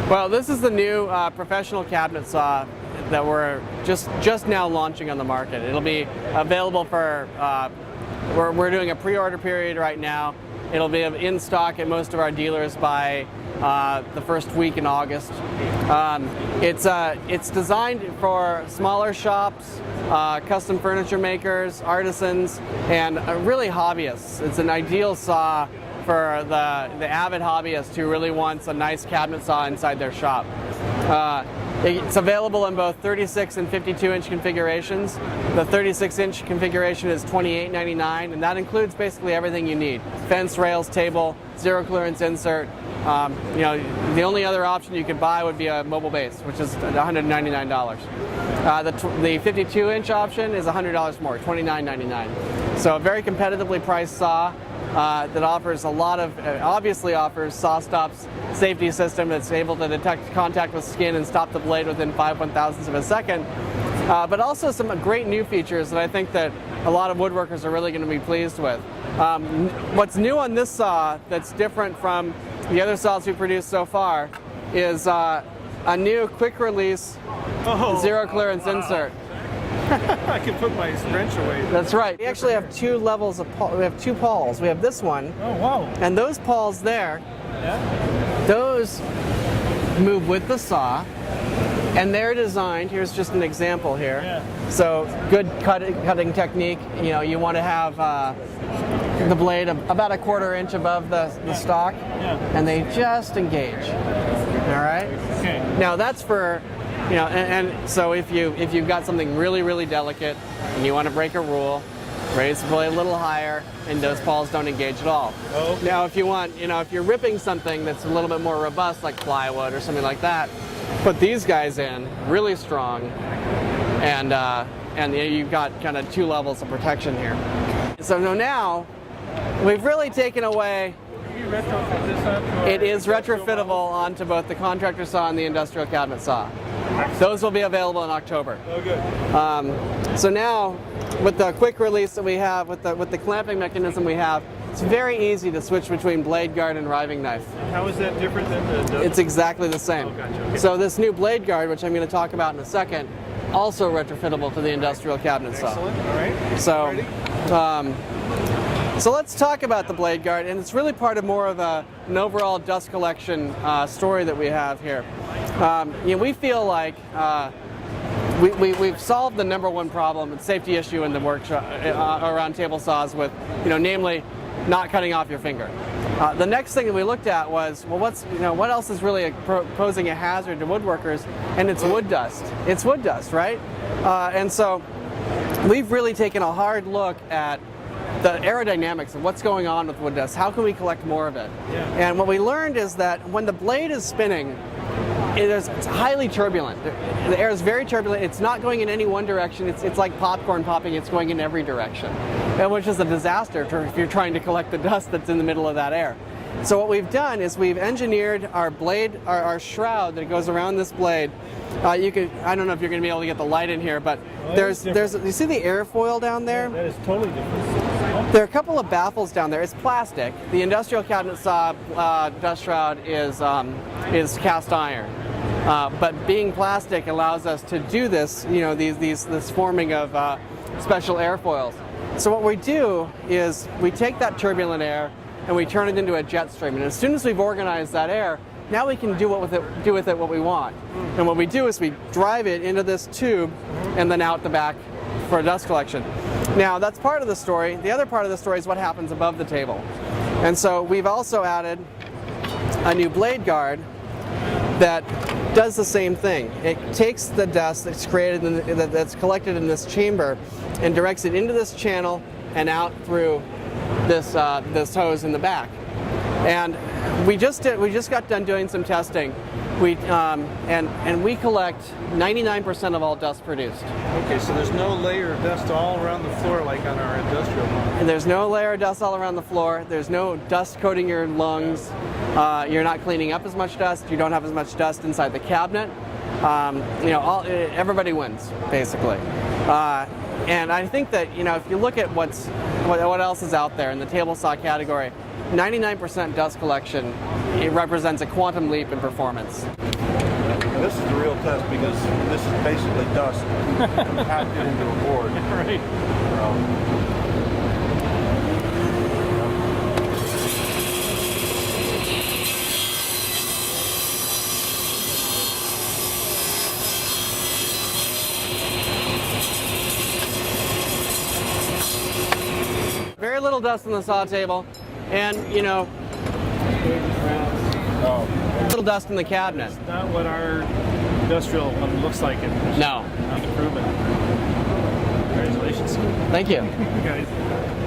Well, this is the new professional cabinet saw that we're just now launching on the market. It'll be available for, we're doing a pre-order period right now. It'll be in stock at most of our dealers by the first week in August. It's designed for smaller shops, custom furniture makers, artisans, and really hobbyists. It's an ideal saw for the avid hobbyist who really wants a nice cabinet saw inside their shop. It's available in both 36 and 52-inch configurations. The 36-inch configuration is $28.99, and that includes basically everything you need: fence, rails, table, zero clearance insert. The only other option you could buy would be a mobile base, which is $199. The 52-inch option is $100 more, $29.99. So a very competitively priced saw that offers a lot of, obviously offers Sawstop's safety system that's able to detect contact with skin and stop the blade within 5/1000ths of a second, but also some great new features that I think that a lot of woodworkers are really going to be pleased with. What's new on this saw that's different from the other saws we've produced so far is a new quick release zero clearance insert. I can put my wrench away. That's right. We actually have two levels of we have two pawls. We have this one. Oh, wow. And those pawls there, those move with the saw, and they're designed, here's just an example here. Yeah. So good cutting technique. You want to have the blade about a 1/4 inch above the stock, and they just engage. All right? Okay. Now that's for, and so if you've got something really delicate and you want to break a rule, raise the blade a little higher, and those pawls don't engage at all. Oh, okay. Now if you want, if you're ripping something that's a little bit more robust, like plywood or something like that, put these guys in, really strong, and you've got kind of two levels of protection here. So now we've really taken away. Retrofit this onto It is retrofittable onto both the contractor saw and the industrial cabinet saw. Those will be available in October. Oh, good. So now, with the quick release that we have, with the clamping mechanism we have, it's very easy to switch between blade guard and riving knife. How is that different than the... It's exactly the same. Oh, gotcha. Okay. So this new blade guard, which I'm going to talk about in a second, also retrofittable to the industrial cabinet saw. Excellent. All right. So let's talk about the blade guard, and it's really part of more of an overall dust collection story that we have here. We feel like we've solved the #1 problem and safety issue in the workshop around table saws with, namely not cutting off your finger. The next thing that we looked at was, well, what else is really posing a hazard to woodworkers? And it's wood dust. It's wood dust, right? And so we've really taken a hard look at the aerodynamics of what's going on with wood dust. How can we collect more of it? Yeah. And what we learned is that when the blade is spinning, it's highly turbulent. The air is very turbulent. It's not going in any one direction. It's like popcorn popping. It's going in every direction, which is a disaster if you're trying to collect the dust that's in the middle of that air. So what we've done is we've engineered our blade, our shroud that goes around this blade. I don't know if you're going to be able to get the light in here, but you see the airfoil down there? Yeah, that is totally different. There are a couple of baffles down there. It's plastic. The industrial cabinet saw dust shroud is cast iron. But being plastic allows us to do this, this forming of special airfoils. So what we do is we take that turbulent air and we turn it into a jet stream. And as soon as we've organized that air, now we can do with it what we want. And what we do is we drive it into this tube and then out the back for dust collection. Now that's part of the story. The other part of the story is what happens above the table. And so we've also added a new blade guard that does the same thing. It takes the dust that's that's collected in this chamber and directs it into this channel and out through this hose in the back. And we just got done doing some testing. And we collect 99% of all dust produced. Okay, so there's no layer of dust all around the floor like on our industrial one. And there's no layer of dust all around the floor. There's no dust coating your lungs. You're not cleaning up as much dust. You don't have as much dust inside the cabinet. Everybody wins, basically. And I think that, if you look at what else is out there in the table saw category, 99% dust collection, it represents a quantum leap in performance. This is the real test because this is basically dust compacted into a board. Right. Very little dust on the saw table, and you know, little dust in the cabinet. It's not what our industrial one looks like. No. Improvement. Congratulations. Thank you. You guys.